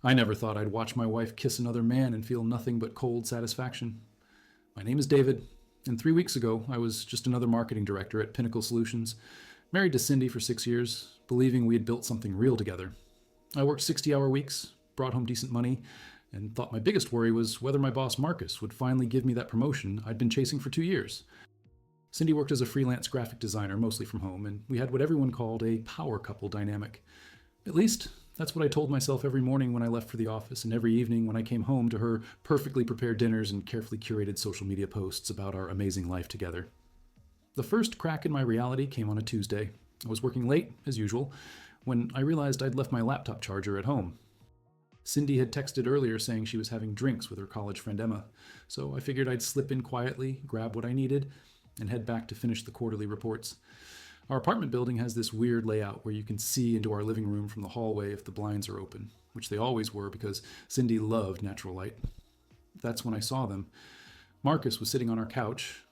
I never thought I'd watch my wife kiss another man and feel nothing but cold satisfaction. My name is David, and 3 weeks ago, I was just another marketing director at Pinnacle Solutions, married to Cindy for 6 years, believing we had built something real together. I worked 60-hour weeks, brought home decent money, and thought my biggest worry was whether my boss Marcus would finally give me that promotion I'd been chasing for 2 years. Cindy worked as a freelance graphic designer, mostly from home, and we had what everyone called a power couple dynamic. At least, that's what I told myself every morning when I left for the office and every evening when I came home to her perfectly prepared dinners and carefully curated social media posts about our amazing life together. The first crack in my reality came on a Tuesday. I was working late, as usual, when I realized I'd left my laptop charger at home. Cindy had texted earlier saying she was having drinks with her college friend Emma, so I figured I'd slip in quietly, grab what I needed, and head back to finish the quarterly reports. Our apartment building has this weird layout where you can see into our living room from the hallway if the blinds are open, which they always were because Cindy loved natural light. That's when I saw them. Marcus was sitting on our couch,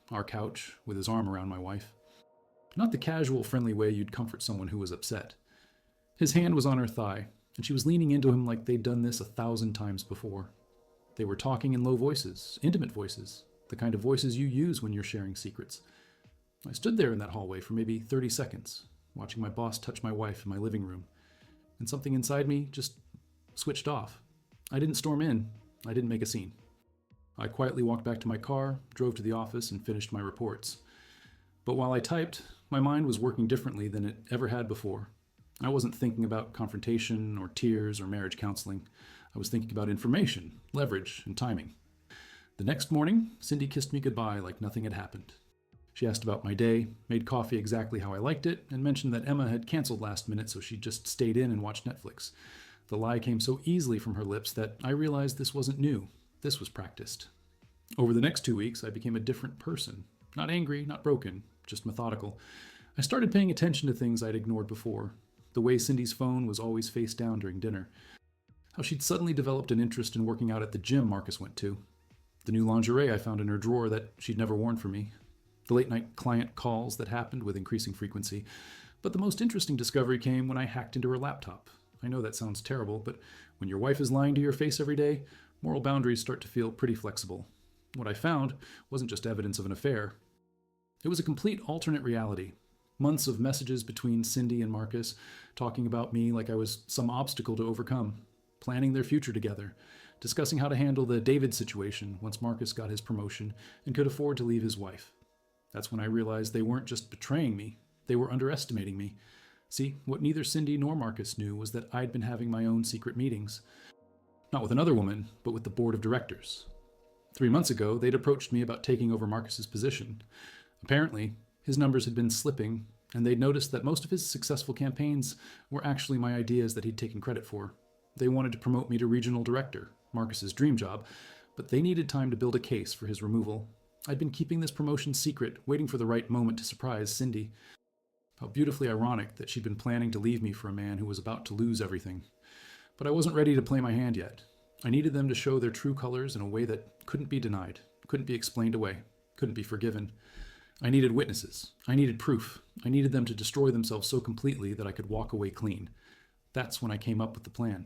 with his arm around my wife. Not the casual, friendly way you'd comfort someone who was upset. His hand was on her thigh, and she was leaning into him like they'd done this 1,000 times before. They were talking in low voices, intimate voices, the kind of voices you use when you're sharing secrets. I stood there in that hallway for maybe 30 seconds, watching my boss touch my wife in my living room, and something inside me just switched off. I didn't storm in. I didn't make a scene. I quietly walked back to my car, drove to the office, and finished my reports. But while I typed, my mind was working differently than it ever had before. I wasn't thinking about confrontation or tears or marriage counseling. I was thinking about information, leverage, and timing. The next morning, Cindy kissed me goodbye like nothing had happened. She asked about my day, made coffee exactly how I liked it, and mentioned that Emma had canceled last minute so she just stayed in and watched Netflix. The lie came so easily from her lips that I realized this wasn't new. This was practiced. Over the next 2 weeks, I became a different person. Not angry, not broken, just methodical. I started paying attention to things I'd ignored before. The way Cindy's phone was always face down during dinner. How she'd suddenly developed an interest in working out at the gym Marcus went to. The new lingerie I found in her drawer that she'd never worn for me. The late-night client calls that happened with increasing frequency. But the most interesting discovery came when I hacked into her laptop. I know that sounds terrible, but when your wife is lying to your face every day, moral boundaries start to feel pretty flexible. What I found wasn't just evidence of an affair. It was a complete alternate reality. Months of messages between Cindy and Marcus, talking about me like I was some obstacle to overcome, planning their future together, discussing how to handle the David situation once Marcus got his promotion and could afford to leave his wife. That's when I realized they weren't just betraying me, they were underestimating me. See, what neither Cindy nor Marcus knew was that I'd been having my own secret meetings. Not with another woman, but with the board of directors. 3 months ago, they'd approached me about taking over Marcus's position. Apparently, his numbers had been slipping, and they'd noticed that most of his successful campaigns were actually my ideas that he'd taken credit for. They wanted to promote me to regional director, Marcus's dream job, but they needed time to build a case for his removal. I'd been keeping this promotion secret, waiting for the right moment to surprise Cindy. How beautifully ironic that she'd been planning to leave me for a man who was about to lose everything. But I wasn't ready to play my hand yet. I needed them to show their true colors in a way that couldn't be denied, couldn't be explained away, couldn't be forgiven. I needed witnesses. I needed proof. I needed them to destroy themselves so completely that I could walk away clean. That's when I came up with the plan.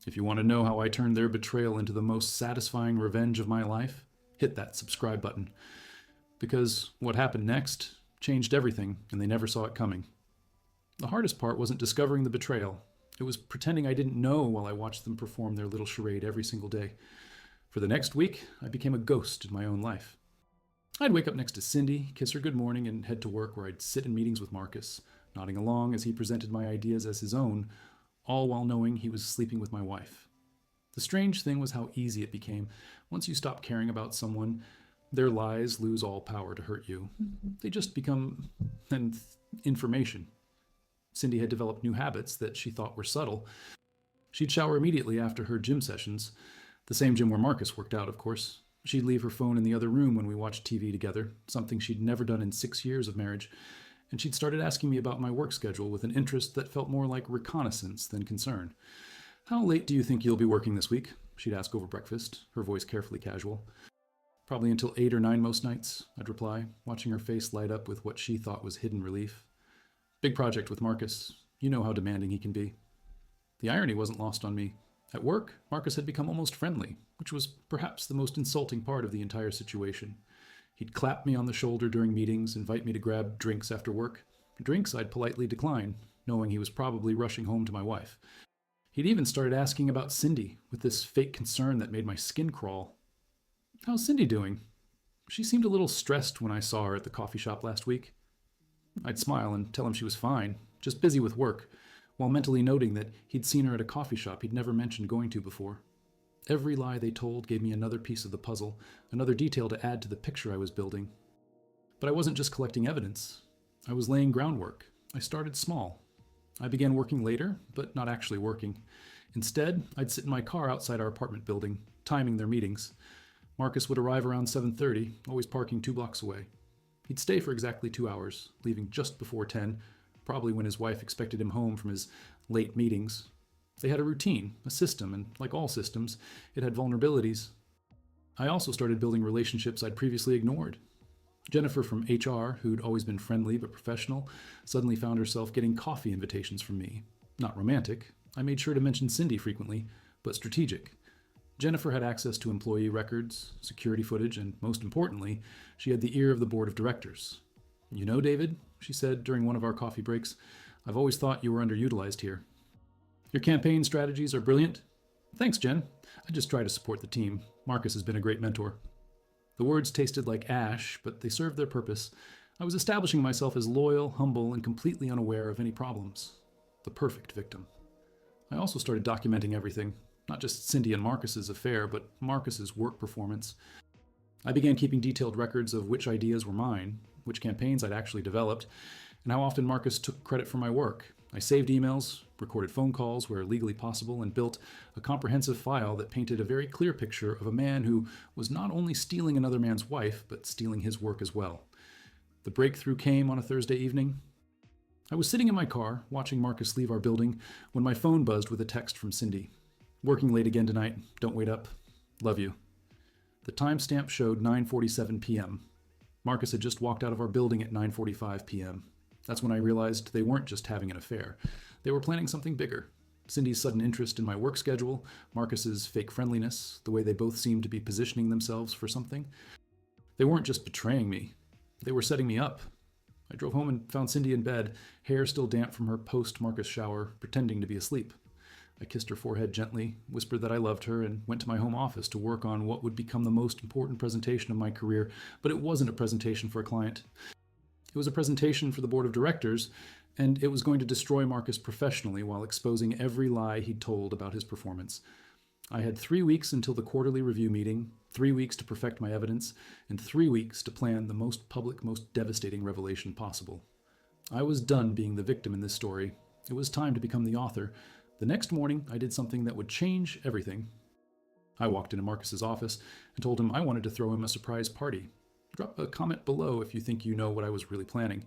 If you want to know how I turned their betrayal into the most satisfying revenge of my life, hit that subscribe button. Because what happened next changed everything, and they never saw it coming. The hardest part wasn't discovering the betrayal. It was pretending I didn't know while I watched them perform their little charade every single day. For the next week, I became a ghost in my own life. I'd wake up next to Cindy, kiss her good morning, and head to work where I'd sit in meetings with Marcus, nodding along as he presented my ideas as his own, all while knowing he was sleeping with my wife. The strange thing was how easy it became. Once you stop caring about someone, their lies lose all power to hurt you. They just become information. Cindy had developed new habits that she thought were subtle. She'd shower immediately after her gym sessions, the same gym where Marcus worked out, of course. She'd leave her phone in the other room when we watched TV together, something she'd never done in 6 years of marriage, and she'd started asking me about my work schedule with an interest that felt more like reconnaissance than concern. "How late do you think you'll be working this week?" she'd ask over breakfast, her voice carefully casual. "Probably until 8 or 9 most nights," I'd reply, watching her face light up with what she thought was hidden relief. Big project with Marcus. You know how demanding he can be. The irony wasn't lost on me. At work, Marcus had become almost friendly, which was perhaps the most insulting part of the entire situation. He'd clap me on the shoulder during meetings, invite me to grab drinks after work. Drinks I'd politely decline, knowing he was probably rushing home to my wife. He'd even started asking about Cindy, with this fake concern that made my skin crawl. "How's Cindy doing?" "She seemed a little stressed when I saw her at the coffee shop last week." I'd smile and tell him she was fine, just busy with work, while mentally noting that he'd seen her at a coffee shop he'd never mentioned going to before. Every lie they told gave me another piece of the puzzle, another detail to add to the picture I was building. But I wasn't just collecting evidence. I was laying groundwork. I started small. I began working later, but not actually working. Instead, I'd sit in my car outside our apartment building, timing their meetings. Marcus would arrive around 7:30, always parking 2 blocks away. He'd stay for exactly 2 hours, leaving just before 10, probably when his wife expected him home from his late meetings. They had a routine, a system, and like all systems, it had vulnerabilities. I also started building relationships I'd previously ignored. Jennifer from HR, who'd always been friendly but professional, suddenly found herself getting coffee invitations from me. Not romantic. I made sure to mention Cindy frequently, but strategic. Jennifer had access to employee records, security footage, and most importantly, she had the ear of the board of directors. "You know, David," she said during one of our coffee breaks, "I've always thought you were underutilized here. Your campaign strategies are brilliant." "Thanks, Jen. I just try to support the team. Marcus has been a great mentor." The words tasted like ash, but they served their purpose. I was establishing myself as loyal, humble, and completely unaware of any problems. The perfect victim. I also started documenting everything, not just Cindy and Marcus's affair, but Marcus's work performance. I began keeping detailed records of which ideas were mine, which campaigns I'd actually developed, and how often Marcus took credit for my work. I saved emails, recorded phone calls where legally possible, and built a comprehensive file that painted a very clear picture of a man who was not only stealing another man's wife, but stealing his work as well. The breakthrough came on a Thursday evening. I was sitting in my car, watching Marcus leave our building, when my phone buzzed with a text from Cindy. "Working late again tonight. Don't wait up. Love you." The timestamp showed 9:47 p.m. Marcus had just walked out of our building at 9:45 p.m. That's when I realized they weren't just having an affair. They were planning something bigger. Cindy's sudden interest in my work schedule, Marcus's fake friendliness, the way they both seemed to be positioning themselves for something. They weren't just betraying me. They were setting me up. I drove home and found Cindy in bed, hair still damp from her post-Marcus shower, pretending to be asleep. I kissed her forehead gently, whispered that I loved her, and went to my home office to work on what would become the most important presentation of my career, but it wasn't a presentation for a client. It was a presentation for the board of directors, and it was going to destroy Marcus professionally while exposing every lie he'd told about his performance. I had 3 weeks until the quarterly review meeting, 3 weeks to perfect my evidence, and 3 weeks to plan the most public, most devastating revelation possible. I was done being the victim in this story. It was time to become the author. The next morning, I did something that would change everything. I walked into Marcus's office and told him I wanted to throw him a surprise party. Drop a comment below if you think you know what I was really planning,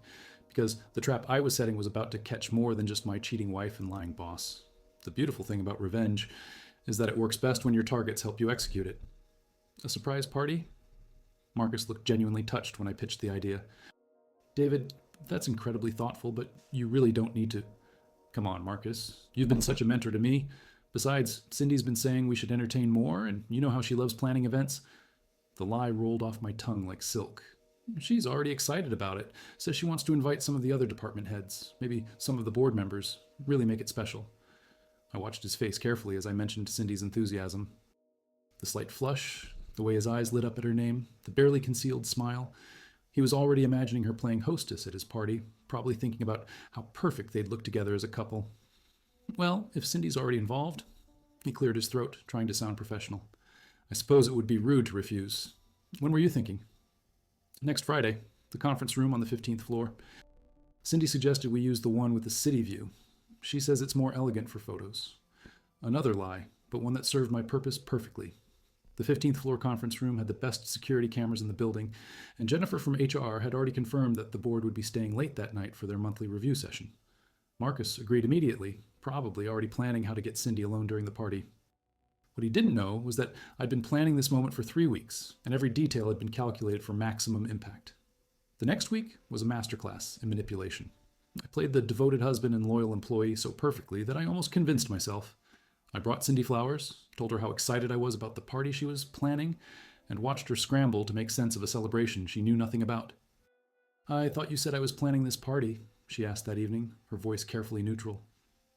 because the trap I was setting was about to catch more than just my cheating wife and lying boss. The beautiful thing about revenge is that it works best when your targets help you execute it. A surprise party? Marcus looked genuinely touched when I pitched the idea. "David, that's incredibly thoughtful, but you really don't need to..." "Come on, Marcus. You've been such a mentor to me. Besides, Cindy's been saying we should entertain more, and you know how she loves planning events." The lie rolled off my tongue like silk. "She's already excited about it. Says she wants to invite some of the other department heads, maybe some of the board members. Really make it special." I watched his face carefully as I mentioned Cindy's enthusiasm. The slight flush, the way his eyes lit up at her name, the barely concealed smile. He was already imagining her playing hostess at his party, probably thinking about how perfect they'd look together as a couple. "Well, if Cindy's already involved..." He cleared his throat, trying to sound professional. "I suppose it would be rude to refuse. When were you thinking?" "Next Friday, the conference room on the 15th floor. Cindy suggested we use the one with the city view. She says it's more elegant for photos." Another lie, but one that served my purpose perfectly. The 15th floor conference room had the best security cameras in the building, and Jennifer from HR had already confirmed that the board would be staying late that night for their monthly review session. Marcus agreed immediately, probably already planning how to get Cindy alone during the party. What he didn't know was that I'd been planning this moment for 3 weeks, and every detail had been calculated for maximum impact. The next week was a masterclass in manipulation. I played the devoted husband and loyal employee so perfectly that I almost convinced myself. I brought Cindy flowers, told her how excited I was about the party she was planning, and watched her scramble to make sense of a celebration she knew nothing about. "I thought you said I was planning this party," she asked that evening, her voice carefully neutral.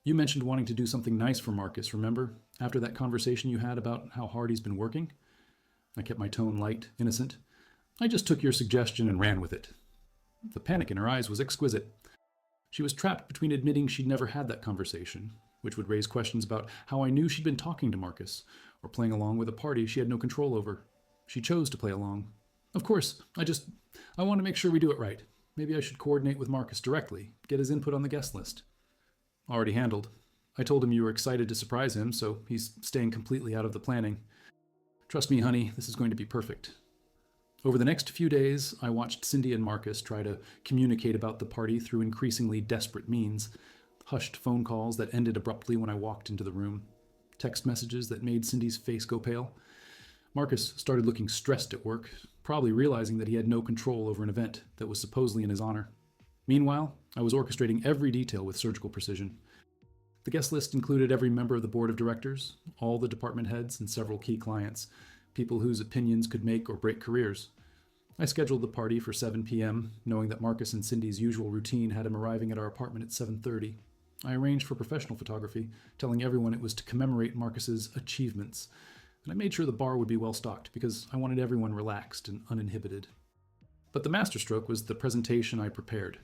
"You mentioned wanting to do something nice for Marcus, remember? After that conversation you had about how hard he's been working?" I kept my tone light, innocent. "I just took your suggestion and ran with it." The panic in her eyes was exquisite. She was trapped between admitting she'd never had that conversation, which would raise questions about how I knew she'd been talking to Marcus, or playing along with a party she had no control over. She chose to play along. "Of course, I want to make sure we do it right. Maybe I should coordinate with Marcus directly, get his input on the guest list." "Already handled. I told him you were excited to surprise him, so he's staying completely out of the planning. Trust me, honey, this is going to be perfect." Over the next few days, I watched Cindy and Marcus try to communicate about the party through increasingly desperate means. Hushed phone calls that ended abruptly when I walked into the room. Text messages that made Cindy's face go pale. Marcus started looking stressed at work, probably realizing that he had no control over an event that was supposedly in his honor. Meanwhile, I was orchestrating every detail with surgical precision. The guest list included every member of the board of directors, all the department heads, and several key clients, people whose opinions could make or break careers. I scheduled the party for 7 p.m., knowing that Marcus and Cindy's usual routine had him arriving at our apartment at 7:30. I arranged for professional photography, telling everyone it was to commemorate Marcus's achievements, and I made sure the bar would be well stocked because I wanted everyone relaxed and uninhibited. But the masterstroke was the presentation I prepared.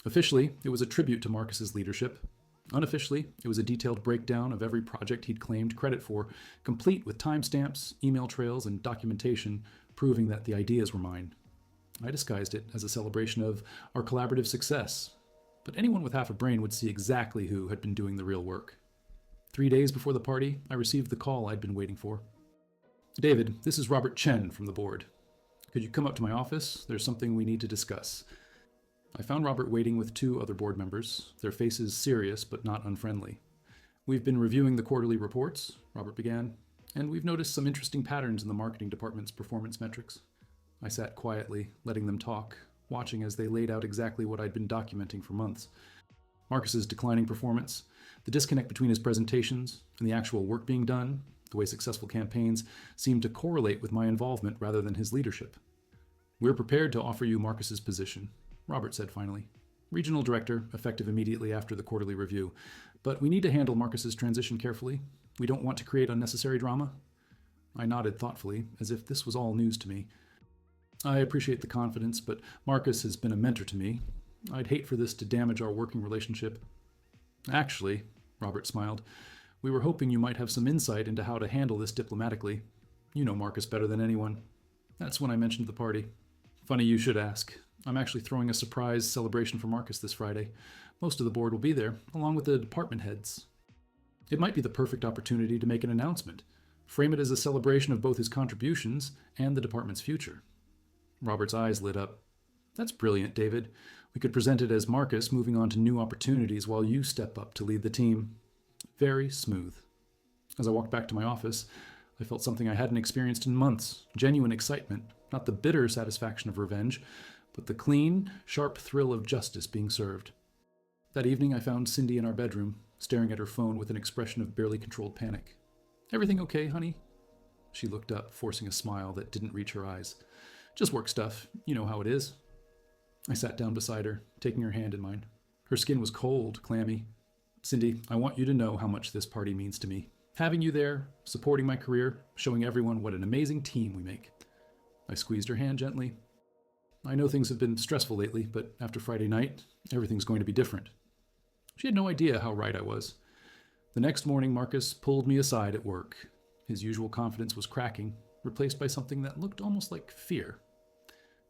Officially, it was a tribute to Marcus's leadership. Unofficially, it was a detailed breakdown of every project he'd claimed credit for, complete with timestamps, email trails, and documentation proving that the ideas were mine. I disguised it as a celebration of our collaborative success, but anyone with half a brain would see exactly who had been doing the real work. 3 days before the party, I received the call I'd been waiting for. "David, this is Robert Chen from the board. Could you come up to my office? There's something we need to discuss." I found Robert waiting with 2 other board members, their faces serious but not unfriendly. "We've been reviewing the quarterly reports," Robert began, "and we've noticed some interesting patterns in the marketing department's performance metrics." I sat quietly, letting them talk, watching as they laid out exactly what I'd been documenting for months. Marcus's declining performance, the disconnect between his presentations and the actual work being done, the way successful campaigns seemed to correlate with my involvement rather than his leadership. "We're prepared to offer you Marcus's position," Robert said finally. "Regional director, effective immediately after the quarterly review. But we need to handle Marcus's transition carefully. We don't want to create unnecessary drama." I nodded thoughtfully, as if this was all news to me. "I appreciate the confidence, but Marcus has been a mentor to me. I'd hate for this to damage our working relationship." "Actually," Robert smiled, "we were hoping you might have some insight into how to handle this diplomatically. You know Marcus better than anyone." That's when I mentioned the party. "Funny you should ask. I'm actually throwing a surprise celebration for Marcus this Friday. Most of the board will be there, along with the department heads. It might be the perfect opportunity to make an announcement. Frame it as a celebration of both his contributions and the department's future." Robert's eyes lit up. "That's brilliant, David. We could present it as Marcus moving on to new opportunities while you step up to lead the team." Very smooth. As I walked back to my office, I felt something I hadn't experienced in months, genuine excitement, not the bitter satisfaction of revenge, but the clean, sharp thrill of justice being served. That evening, I found Cindy in our bedroom, staring at her phone with an expression of barely controlled panic. "Everything okay, honey?" She looked up, forcing a smile that didn't reach her eyes. "Just work stuff. You know how it is." I sat down beside her, taking her hand in mine. Her skin was cold, clammy. "Cindy, I want you to know how much this party means to me. Having you there, supporting my career, showing everyone what an amazing team we make." I squeezed her hand gently. "I know things have been stressful lately, but after Friday night, everything's going to be different." She had no idea how right I was. The next morning, Marcus pulled me aside at work. His usual confidence was cracking, replaced by something that looked almost like fear.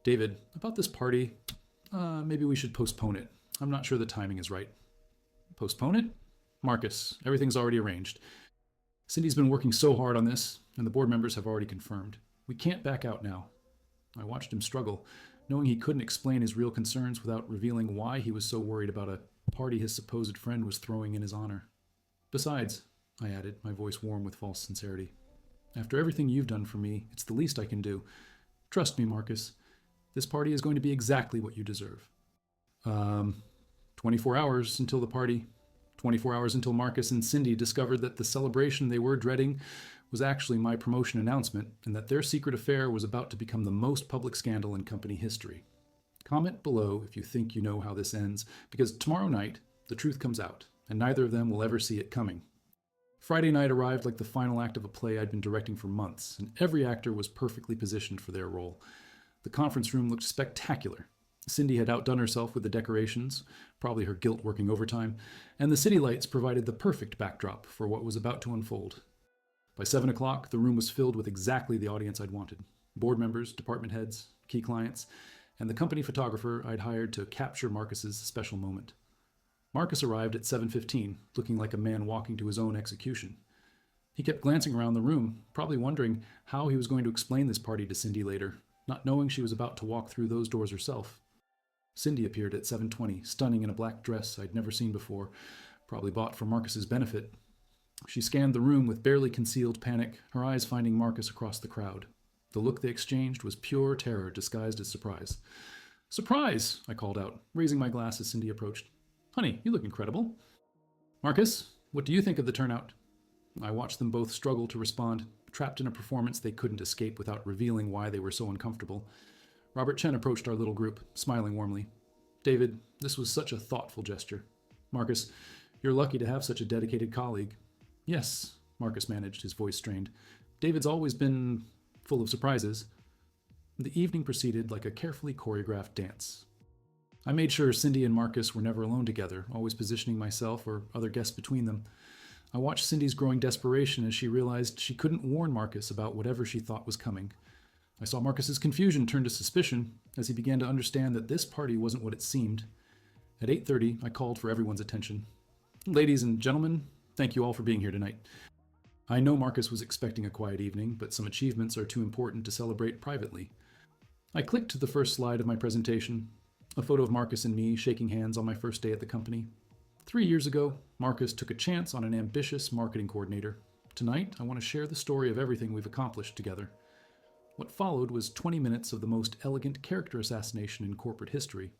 "David, about this party, maybe we should postpone it. I'm not sure the timing is right." "Postpone it?" "Marcus, everything's already arranged. Cindy's been working so hard on this, and the board members have already confirmed. We can't back out now." I watched him struggle, knowing he couldn't explain his real concerns without revealing why he was so worried about a party his supposed friend was throwing in his honor. "Besides," I added, my voice warm with false sincerity, "after everything you've done for me, it's the least I can do. Trust me, Marcus. This party is going to be exactly what you deserve." 24 hours until the party. 24 hours until Marcus and Cindy discovered that the celebration they were dreading was actually my promotion announcement, and that their secret affair was about to become the most public scandal in company history. Comment below if you think you know how this ends, because tomorrow night, the truth comes out, and neither of them will ever see it coming. Friday night arrived like the final act of a play I'd been directing for months, and every actor was perfectly positioned for their role. The conference room looked spectacular. Cindy had outdone herself with the decorations, probably her guilt working overtime, and the city lights provided the perfect backdrop for what was about to unfold. By 7 o'clock, the room was filled with exactly the audience I'd wanted. Board members, department heads, key clients, and the company photographer I'd hired to capture Marcus's special moment. Marcus arrived at 7:15, looking like a man walking to his own execution. He kept glancing around the room, probably wondering how he was going to explain this party to Cindy later, not knowing she was about to walk through those doors herself. Cindy appeared at 7:20, stunning in a black dress I'd never seen before, probably bought for Marcus's benefit. She scanned the room with barely concealed panic, her eyes finding Marcus across the crowd. The look they exchanged was pure terror disguised as surprise. "Surprise!" I called out, raising my glass as Cindy approached. "Honey, you look incredible." "Marcus, what do you think of the turnout?" I watched them both struggle to respond, trapped in a performance they couldn't escape without revealing why they were so uncomfortable. Robert Chen approached our little group, smiling warmly. "David, this was such a thoughtful gesture. Marcus, you're lucky to have such a dedicated colleague." "Yes," Marcus managed, his voice strained. "David's always been full of surprises." The evening proceeded like a carefully choreographed dance. I made sure Cindy and Marcus were never alone together, always positioning myself or other guests between them. I watched Cindy's growing desperation as she realized she couldn't warn Marcus about whatever she thought was coming. I saw Marcus's confusion turn to suspicion as he began to understand that this party wasn't what it seemed. At 8:30, I called for everyone's attention. "Ladies and gentlemen, thank you all for being here tonight. I know Marcus was expecting a quiet evening, but some achievements are too important to celebrate privately." I clicked to the first slide of my presentation, a photo of Marcus and me shaking hands on my first day at the company. 3 years ago, Marcus took a chance on an ambitious marketing coordinator. Tonight, I want to share the story of everything we've accomplished together. What followed was 20 minutes of the most elegant character assassination in corporate history.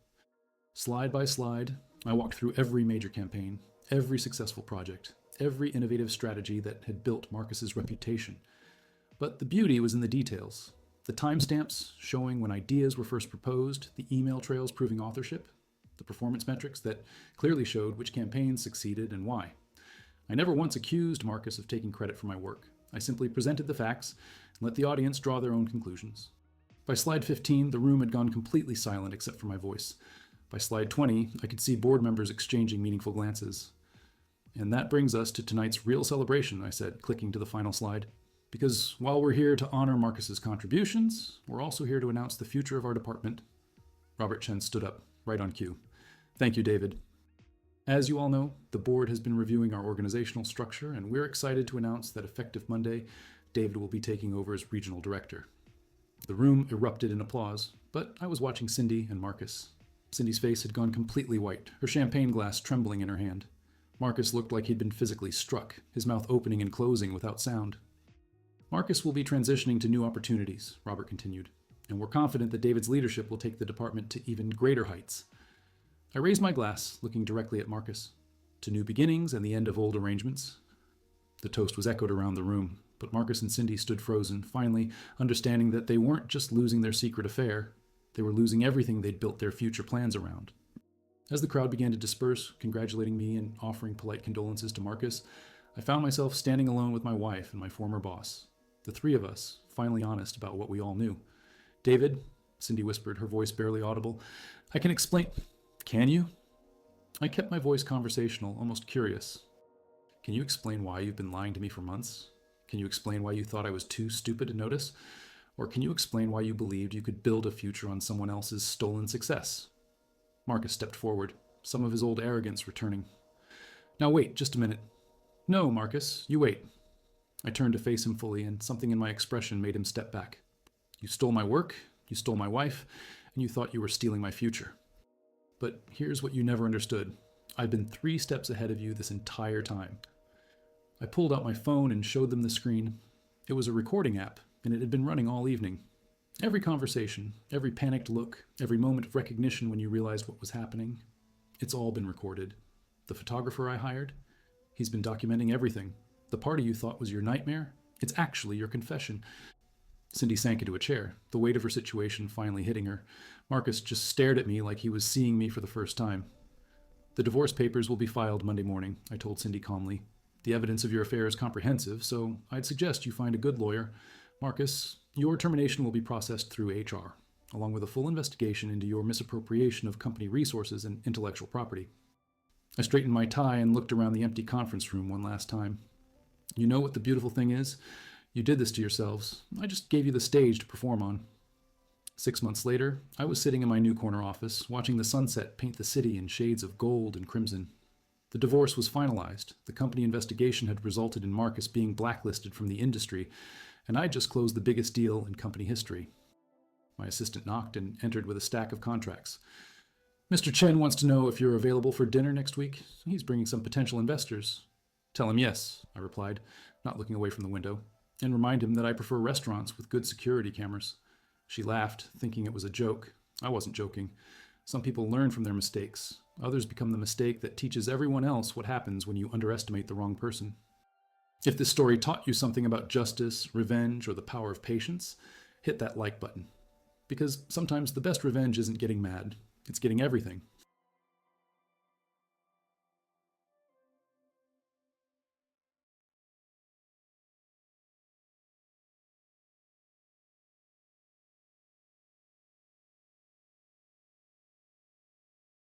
Slide by slide, I walked through every major campaign, every successful project, every innovative strategy that had built Marcus's reputation. But the beauty was in the details. The timestamps showing when ideas were first proposed, the email trails proving authorship, the performance metrics that clearly showed which campaigns succeeded and why. I never once accused Marcus of taking credit for my work. I simply presented the facts and let the audience draw their own conclusions. By slide 15, the room had gone completely silent except for my voice. By slide 20, I could see board members exchanging meaningful glances. "And that brings us to tonight's real celebration," I said, clicking to the final slide. "Because while we're here to honor Marcus's contributions, we're also here to announce the future of our department." Robert Chen stood up, right on cue. "Thank you, David. As you all know, the board has been reviewing our organizational structure, and we're excited to announce that effective Monday, David will be taking over as regional director." The room erupted in applause, but I was watching Cindy and Marcus. Cindy's face had gone completely white, her champagne glass trembling in her hand. Marcus looked like he'd been physically struck, his mouth opening and closing without sound. "Marcus will be transitioning to new opportunities," Robert continued, "and we're confident that David's leadership will take the department to even greater heights." I raised my glass, looking directly at Marcus. "To new beginnings and the end of old arrangements." The toast was echoed around the room, but Marcus and Cindy stood frozen, finally understanding that they weren't just losing their secret affair, they were losing everything they'd built their future plans around. As the crowd began to disperse, congratulating me and offering polite condolences to Marcus, I found myself standing alone with my wife and my former boss. The three of us, finally honest about what we all knew. "David," Cindy whispered, her voice barely audible, "I can explain—" "Can you?" I kept my voice conversational, almost curious. "Can you explain why you've been lying to me for months? Can you explain why you thought I was too stupid to notice? Or can you explain why you believed you could build a future on someone else's stolen success?" Marcus stepped forward, some of his old arrogance returning. "Now wait, just a minute." "No, Marcus, you wait." I turned to face him fully, and something in my expression made him step back. "You stole my work, you stole my wife, and you thought you were stealing my future. But here's what you never understood. I've been 3 steps ahead of you this entire time." I pulled out my phone and showed them the screen. It was a recording app, and it had been running all evening. Every conversation, every panicked look, every moment of recognition when you realized what was happening, it's all been recorded. The photographer I hired? He's been documenting everything. The party you thought was your nightmare? It's actually your confession. Cindy sank into a chair, the weight of her situation finally hitting her. Marcus just stared at me like he was seeing me for the first time. The divorce papers will be filed Monday morning, I told Cindy calmly. The evidence of your affair is comprehensive, so I'd suggest you find a good lawyer. Marcus, your termination will be processed through HR, along with a full investigation into your misappropriation of company resources and intellectual property. I straightened my tie and looked around the empty conference room one last time. You know what the beautiful thing is? You did this to yourselves. I just gave you the stage to perform on. 6 months later, I was sitting in my new corner office, watching the sunset paint the city in shades of gold and crimson. The divorce was finalized. The company investigation had resulted in Marcus being blacklisted from the industry, and I'd just closed the biggest deal in company history. My assistant knocked and entered with a stack of contracts. Mr. Chen wants to know if you're available for dinner next week. He's bringing some potential investors. Tell him yes, I replied, not looking away from the window, and remind him that I prefer restaurants with good security cameras. She laughed, thinking it was a joke. I wasn't joking. Some people learn from their mistakes. Others become the mistake that teaches everyone else what happens when you underestimate the wrong person. If this story taught you something about justice, revenge, or the power of patience, hit that like button. Because sometimes the best revenge isn't getting mad. It's getting everything.